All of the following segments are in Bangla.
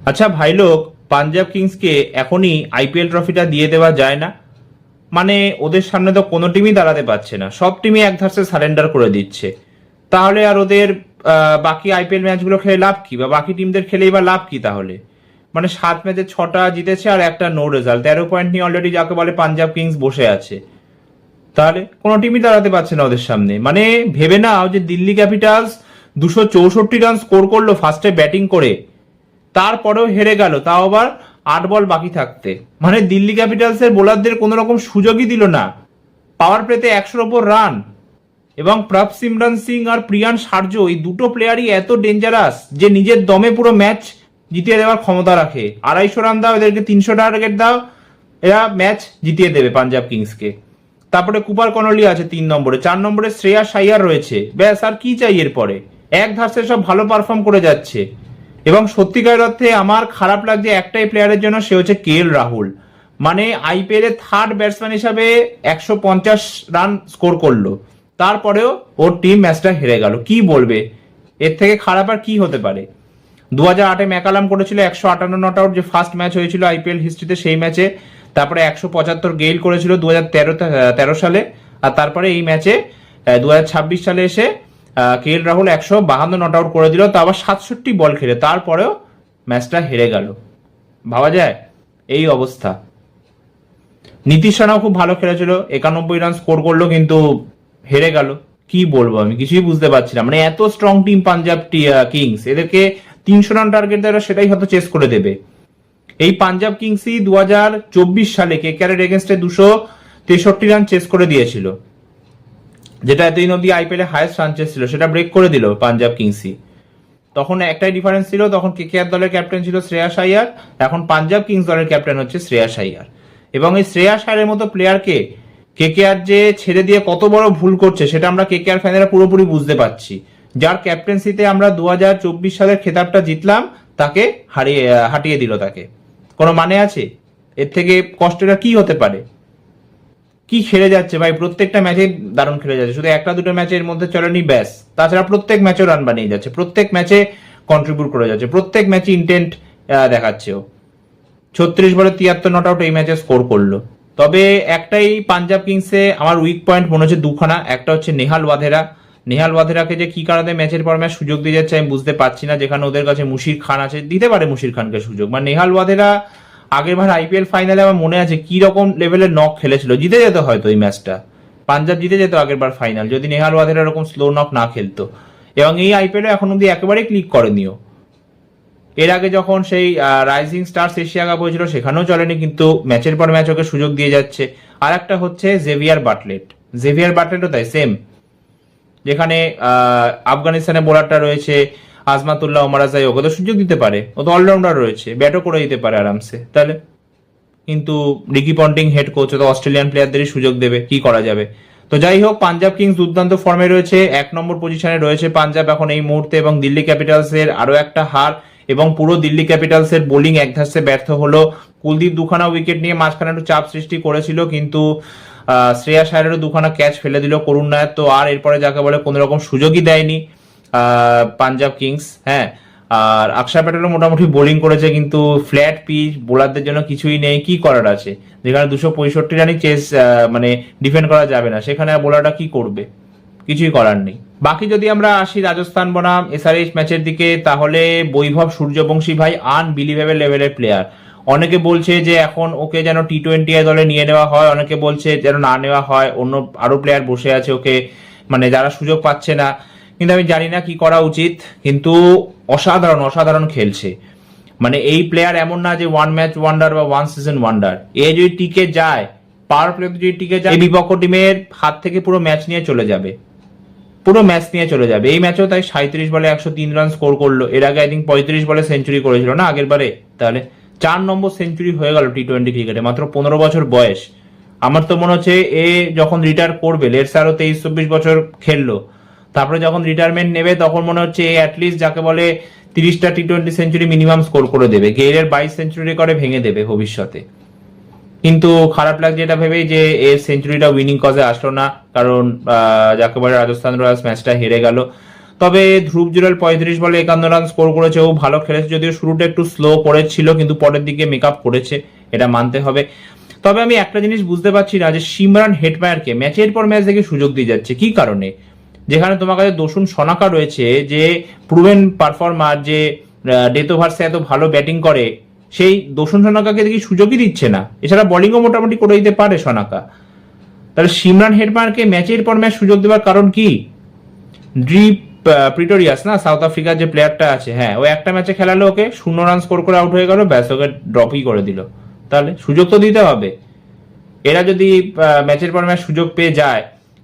আচ্ছা ভাই লোক, পাঞ্জাব কিংসকে এখনই আইপিএল ট্রফিটা দিয়ে দেওয়া যায় না? মানে ওদের সামনে তো কোনো টিমই দাঁড়াতে পারছে না, সব টিমই এক ধারসে সারেন্ডার করে দিচ্ছে। তাহলে আর ওদের বাকি আইপিএল ম্যাচগুলো খেলে লাভ কি, বা বাকি টিমদের খেলেই বা লাভ কি তাহলে? মানে 7 ম্যাচে 6টা জিতেছে আর একটা নো রেজাল্ট, 13 পয়েন্ট নিয়ে অলরেডি যাকে বলে পাঞ্জাব কিংস বসে আছে। তাহলে কোনো টিমই দাঁড়াতে পারছে না ওদের সামনে। মানে ভেবে নাও যে দিল্লি ক্যাপিটালস 264 রান স্কোর করলো ফার্স্টে ব্যাটিং করে, তারপরেও হেরে গেল, তাও আবার 8 বল বাকি থাকতে। মানে দিল্লি ক্যাপিটালসের বোলারদের কোনো রকম সুযোগই দিল না। পাওয়ার প্লেতে 100-র ওপর রান, এবং প্রভ সিমরন সিং আর প্রিয়ান সার্জো এই দুটো প্লেয়ারই এত ডেঞ্জারাস যে নিজের দমে পুরো ম্যাচ জিতিয়ে দেওয়ার ক্ষমতা রাখে। 250 রান দাও এদেরকে, 300 টার্গেট দাও, এরা ম্যাচ জিতিয়ে দেবে পাঞ্জাব কিংসকে। তারপরে কুপার কনলি আছে 3 নম্বরে, 4 নম্বরে শ্রেয়াস আইয়ার রয়েছে। ব্যাস, আর কি চাই এরপরে? এক ধারসে সব ভালো পারফর্ম করে যাচ্ছে। এবং সত্যিকার অর্থে আমার খারাপ লাগছে একটাই প্লেয়ারের জন্য, সে হচ্ছে কেএল রাহুল। মানে আইপিএল এর থার্ড ব্যাটসম্যান হিসাবে 150 রান স্কোর করলো, তারপরেও ওর টিম ম্যাচটা হেরে গেল। কি বলবে? এর থেকে খারাপ আর কি হতে পারে? 2008-এ ম্যাকালাম করেছিল 158 নট আউট, যে ফার্স্ট ম্যাচ হয়েছিল আইপিএল হিস্ট্রিতে সেই ম্যাচে। তারপরে 175 গেইল করেছিল 2013 সালে। আর তারপরে এই ম্যাচে 2026 সালে এসে কেএল রাহুল 152 নট আউট করে দিল, তা আবার 67 বল খেলে, তারপরেও ম্যাচটা হেরে গেল। ভাবা যায় এই অবস্থা। নীতিশ রানাও খুব ভালো খেলেছিল, 91 রান স্কোর করলো, কিন্তু হেরে গেল। কি বলবো, আমি কিছুই বুঝতে পারছি না। মানে এত স্ট্রং টিম পাঞ্জাব কিংস, এদেরকে 300 রান টার্গেট দেওয়া, সেটাই হয়তো চেস করে দেবে। এই পাঞ্জাব কিংসই 2024 সালে কেকেআর এর এগেনস্টে 263 রান চেস করে দিয়েছিল, যেটা এতদিন অব্দি আইপিএল এ হাইয়েস্ট রান চেস ছিল, সেটা ব্রেক করে দিল পাঞ্জাব কিংসই। তখন একটাই ডিফারেন্স ছিল, তখন কেকেআর দলের ক্যাপ্টেন ছিল শ্রেয়াস আইয়ার, এখন পাঞ্জাব কিংস দলের ক্যাপ্টেন হচ্ছে শ্রেয়াস আইয়ার। এবং এই শ্রেয়াস আইয়ারের মতো প্লেয়ারকে কেকেআর যে ছেড়ে দিয়ে কত বড় ভুল করছে, সেটা আমরা কেকেআর ফ্যানেরা পুরোপুরি বুঝতে পারছি। যার ক্যাপ্টেন্সিতে আমরা 2024 সালের খেতাবটা জিতলাম, তাকে হাটিয়ে দিল তাকে। কোনো মানে আছে? এর থেকে কষ্টটা কি হতে পারে? কি খেলে যাচ্ছে ভাই, প্রত্যেকটা ম্যাচে দারুণ খেলে যাচ্ছে, শুধু একটা দুটো ম্যাচের মধ্যে চলেনি ব্যাস। তাছাড়া প্রত্যেক ম্যাচে রান বানিয়ে যাচ্ছে, প্রত্যেক ম্যাচে কন্ট্রিবিউট করে যাচ্ছে, প্রত্যেক ম্যাচে ইন্টেন্ট দেখাচ্ছে ও। 36 বলে 73 নট আউট এই ম্যাচে স্কোর করলো। তবে একটাই পাঞ্জাব কিংসে আমার উইক পয়েন্ট মনে হচ্ছে দুখানা। একটা হচ্ছে নেহাল ওয়াধেরা। নেহাল ওয়াধেরাকে যে কি কারণে ম্যাচের পর ম্যাচ সুযোগ দিয়ে যাচ্ছে আমি বুঝতে পারছি না। যেখানে ওদের কাছে মুশির খান আছে, দিতে পারে মুশির খানকে সুযোগ। মানে নেহাল ওয়াধেরা আগের বার আইপিএল ফাইনালে আমার মনে আছে কি রকম লেভেলের নক খেলেছিল, জিতে যেত হয়তো এই ম্যাচটা, পাঞ্জাব জিতে যেত আগের বার ফাইনাল, যদি নেহাল ওয়াধেরা এরকম স্লো নক না খেলতো। এবং এই আইপিএল এখন অব্দি একেবারেই ক্লিক করেনিও। এর আগে যখন সেই রাইজিং স্টার্স এশিয়া কাপ হয়েছিল সেখানেও চলেনি, কিন্তু ম্যাচের পর ম্যাচ ওকে সুযোগ দিয়ে যাচ্ছে। আর একটা হচ্ছে জেভিয়ার বাটলেট। জেভিয়ার বাটলেটও তাই সেম, যেখানে আফগানিস্তানে বোলারটা রয়েছে আজমাতুল্লাহ ওমারাজাই, ওকে তো সুযোগ দিতে পারে, ও তো অলরাউন্ডার রয়েছে, ব্যাটও করে দিতে পারে আরামসে। তাহলে কিন্তু রিকি পন্টিং হেড কোচ, তো অস্ট্রেলিয়ান প্লেয়ারদেরই সুযোগ দেবে, কি করা যাবে। তো যাই হোক, পাঞ্জাব কিংস দুর্দান্ত ফর্মে রয়েছে, 1 নম্বর পজিশনে রয়েছে পাঞ্জাব এখন এই মুহূর্তে। এবং দিল্লি ক্যাপিটালস এর আরো একটা হার, এবং পুরো দিল্লি ক্যাপিটালস এর বোলিং একধাসে ব্যর্থ হলো। কুলদীপ দুখানা উইকেট নিয়ে মাঝখানে একটু চাপ সৃষ্টি করেছিল, কিন্তু শ্রেয়াস আইয়ারেরও দুখানা ক্যাচ ফেলে দিল করুণ নায়ার। তো আর এরপরে যাকে বলে কোনো রকম সুযোগই দেয়নি পাঞ্জাব কিংস। হ্যাঁ, আর আকশার প্যাটেলও মোটামুটি বোলিং করেছে, কিন্তু ফ্ল্যাট পিচ, বোলারদের জন্য কিছুই নেই, কি করার আছে? যেখানে 265 রানই চেস মানে ডিফেন্ড করা যাবে না, সেখানে বোলারটা কি করবে? কিছুই করার নেই। বাকি যদি আমরা আসি রাজস্থান বনাম এসআরএইচ ম্যাচের দিকে, তাহলে বৈভব সূর্যবংশী ভাই আনবিলিভেবল লেভেলের প্লেয়ার। অনেকে বলছে যে এখন ওকে যেন টি-20 দলে নিয়ে নেওয়া হয়, অনেকে বলছে যেন না নেওয়া হয়, অন্য আরো প্লেয়ার বসে আছে ওকে, মানে যারা সুযোগ পাচ্ছে না। কিন্তু আমি জানি না কি করা উচিত, কিন্তু অসাধারণ অসাধারণ খেলছে। মানে এই প্লেয়ার এমন না যে ওয়ান ম্যাচ ওয়ান্ডার বা ওয়ান সিজন ওয়ান্ডার। এ যদি টিকে যায়, পাওয়ার প্লে যদি টিকে যায়, এই বিপক্ষ টিমের হাত থেকে পুরো ম্যাচ নিয়ে চলে যাবে, পুরো ম্যাচ নিয়ে চলে যাবে। এই ম্যাচেও তাই 37 বলে 103 রান স্কোর করলো। এর আগে আই থিঙ্ক 35 বলে সেঞ্চুরি করেছিল না আগের বারে। তাহলে 4 নম্বর সেঞ্চুরি হয়ে গেল টি-20 ক্রিকেটে, মাত্র 15 বছর বয়স। আমার তো মনে হচ্ছে এ যখন রিটায়ার করবে, লেটস আরো 23-24 বছর খেললো, তারপরে যখন রিটায়ারমেন্ট নেবে তখন মনে হচ্ছে এ অ্যাটলিস্ট যাকে বলে 30টা টি-20 সেঞ্চুরি মিনিমাম স্কোর করে দেবে, গেইলের 22 সেঞ্চুরি করে ভেঙে দেবে ভবিষ্যতে। কিন্তু খারাপ লাগছে এটা ভেবেই যে এর সেঞ্চুরিটা উইনিং কজে আসলো না, কারণ যাকে বলে রাজস্থান রয়্যালস ম্যাচটা হেরে গেল। তবে ধ্রুব জুরেল 35 বলে 51 রান স্কোর করেছে, ও ভালো খেলেছে, যদিও শুরুটা একটু স্লো করেছিল কিন্তু পরের দিকে মেকআপ করেছে, এটা মানতে হবে। তবে আমি একটা জিনিস বুঝতে পারছি না যে সিমরান হেটমায়ারকে ম্যাচের পর ম্যাচ দেখে সুযোগ দিয়ে যাচ্ছে কি কারণে, যেখানে তোমার কাছে দোসুন সনাকা রয়েছে যে প্রুভেন পারফর্মার, যে ডেথ ওভার্সে এত ভালো ব্যাটিং করে, সেই দোসুন সনাকাকে দেখি সুযোগই দিচ্ছে না। এছাড়া বোলিংও মোটামুটি করে দিতে পারে সনাকা, তাহলে সিমরান হেটমায়ারকে ম্যাচের পর ম্যাচ সুযোগ দেওয়ার কারণ কি? ড্রিপ প্রিটোরিয়াস না, সাউথ আফ্রিকার যে প্লেয়ারটা আছে, হ্যাঁ, ও একটা ম্যাচে খেলালো, ওকে 0 রান স্কোর করে আউট হয়ে গেল, ব্যাস ওকে ড্রপই করে দিল। তাহলে সুযোগ তো দিতে হবে। এরা যদি ম্যাচের পর ম্যাচ সুযোগ পেয়ে যায়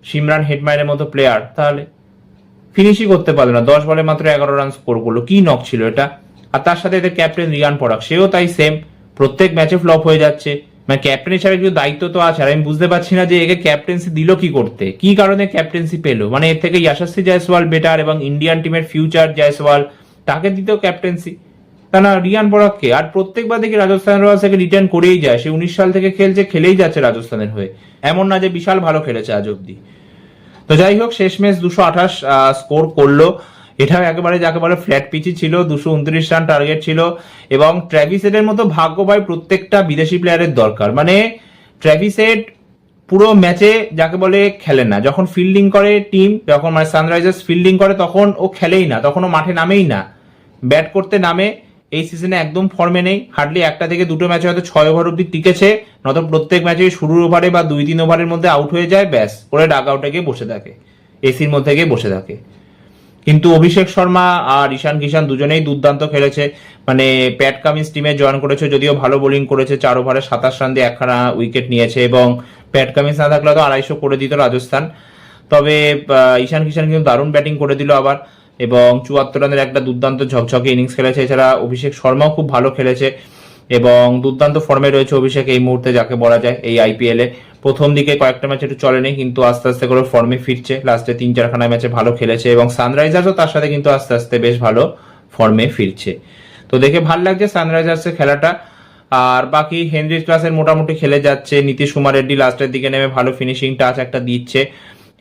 সিমরান হেটমায়ারের মতো প্লেয়ার, তাহলে ফিনিশই করতে পারলো না, 10 বলে মাত্র 11 রান স্কোর করলো, কি নক ছিল এটা। আর তার সাথে এদের ক্যাপ্টেন রিয়ান পরাগ, সেও তাই সেম, প্রত্যেক ম্যাচে ফ্লপ হয়ে যাচ্ছে। মানে ক্যাপ্টেন হিসাবে কিছু দায়িত্ব তো আছে, আর আমি বুঝতে পারছি না যে একে ক্যাপ্টেন্সি দিল কি করতে, কি কারণে ক্যাপ্টেন্সি পেলো। মানে এর থেকে ইয়াশাস্বী জয়সওয়াল বেটার, এবং ইন্ডিয়ান টিমের ফিউচার জয়সওয়াল, তাকে দিতেও ক্যাপ্টেন্সি, তা না রিয়ান পরাগকে। আর প্রত্যেকবার দেখি রাজস্থান রয়্যালস থেকে রিটার্ন করেই যায়, সে 19 সাল থেকে খেলছে, খেলেই যাচ্ছে রাজস্থানের হয়ে, এমন না যে বিশাল ভালো খেলেছে আজ অব্দি। তো যাই হোক, শেষ ম্যাচ 228 স্কোর করলো, এটাও একেবারে যাকে বলে ফ্ল্যাট পিচই ছিল, 229 রান টার্গেট ছিল। এবং ট্র্যাভিস হেডের মতো ভাগ্য ভাই প্রত্যেকটা বিদেশি প্লেয়ারের দরকার। মানে ট্র্যাভিস হেড পুরো ম্যাচে যাকে বলে খেলে না, যখন ফিল্ডিং করে টিম, যখন মানে সানরাইজার্স ফিল্ডিং করে তখন ও খেলেই না, তখন ও মাঠে নামেই না, ব্যাট করতে নামে। এই সিজনে একদম ফর্মে নেই, হার্ডলি একটা থেকে দুটো ম্যাচে হয়তো 6 ওভার অব্দি টিকেছে, নত প্রত্যেক ম্যাচে শুরুর ওভারে বা 2-3 ওভারের মধ্যে আউট হয়ে যায়, ব্যাস করে ডাগ আউটে গিয়ে বসে থাকে, এসির মধ্যে গিয়ে বসে থাকে। কিন্তু অভিষেক শর্মা আর ঈশান কিষান দুজনেই দুর্দান্ত খেলেছে। মানে প্যাট কামিন্স টিমে জয়েন করেছে, যদিও ভালো বোলিং করেছে, 4 ওভারে 27 রান দিয়ে একখানা উইকেট নিয়েছে, এবং প্যাট কামিন্স না থাকলে তো 250 করে দিত রাজস্থান। তবে ঈশান কিষান কিন্তু দারুণ ব্যাটিং করে দিল আবার, এবং 74 রানের একটা দুর্দান্ত ঝকঝকে ইনিংস খেলেছে। এছাড়া অভিষেক শর্মাও খুব ভালো খেলেছে, এবং দুর্দান্ত ফর্মে রয়েছে অভিষেক এই মুহূর্তে, যাকে বলা যায় এই আইপিএল এ। প্রথম দিকে কয়েকটা ম্যাচ একটু চলেনি, কিন্তু আস্তে আস্তে করে ফর্মে ফিরছে, লাস্টে 3-4খানা ম্যাচে ভালো খেলেছে, এবং সানরাইজার্সও তার সাথে কিন্তু আস্তে আস্তে বেশ ভালো ফর্মে ফিরছে। তো দেখে ভালো লাগছে সানরাইজার্সের খেলাটা। আর বাকি হেনরি ক্লাসের মোটামুটি খেলে যাচ্ছে, নীতিশ কুমার রেড্ডি লাস্টের দিকে নেমে ভালো ফিনিশিং টাচ একটা দিচ্ছে,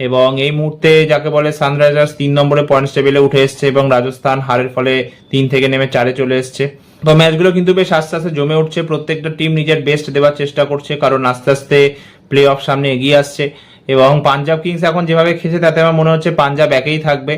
এবং এই মুহূর্তে যাকে বলে সানরাইজার্স 3 নম্বরে পয়েন্টস টেবিলে উঠে এসছে, এবং রাজস্থান হারের ফলে 3 থেকে নেমে 4-এ চলে এসছে। তো ম্যাচগুলো কিন্তু বেশ আস্তে আস্তে জমে উঠছে, প্রত্যেকটা টিম নিজের বেস্ট দেওয়ার চেষ্টা করছে, কারণ আস্তে আস্তে প্লে অফ সামনে এগিয়ে আসছে। এবং পাঞ্জাব কিংস এখন যেভাবে খেলছে তাতে আমার মনে হচ্ছে পাঞ্জাব একেই থাকবে,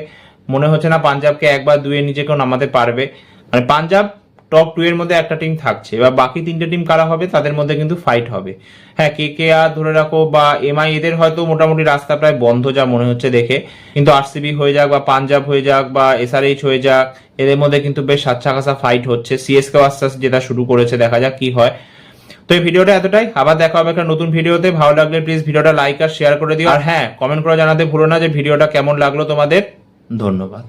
মনে হচ্ছে না পাঞ্জাবকে 1 বা 2 এর নিচে কেউ নামাতে পারবে। মানে পাঞ্জাব টপ 2 এর মধ্যে একটা টিম থাকছে, এবার বাকি 3টে টিম কারা হবে তাদের মধ্যে কিন্তু ফাইট হবে। হ্যাঁ, কেকেআর ধরে রাখো বা এমআই, এদের হয়তো মোটামুটি রাস্তা প্রায় বন্ধ যা মনে হচ্ছে দেখে, কিন্তু আরসিবি হয়ে যাক বা পাঞ্জাব হয়ে যাক বা এসআরএইচ হয়ে যাক, এদের মধ্যে কিন্তু বেশ আচ্ছা খাসা ফাইট হচ্ছে। সিএসকেও আস্তে আস্তে যেটা শুরু করেছে, দেখা যাক কি হয়। তো এই ভিডিওটা এতটাই, আবার দেখা হবে একটা নতুন ভিডিওতে। ভালো লাগলে প্লিজ ভিডিওটা লাইক আর শেয়ার করে দিও, আর হ্যাঁ, কমেন্ট করে জানাতে ভুলো না যে ভিডিওটা কেমন লাগলো তোমাদের। ধন্যবাদ।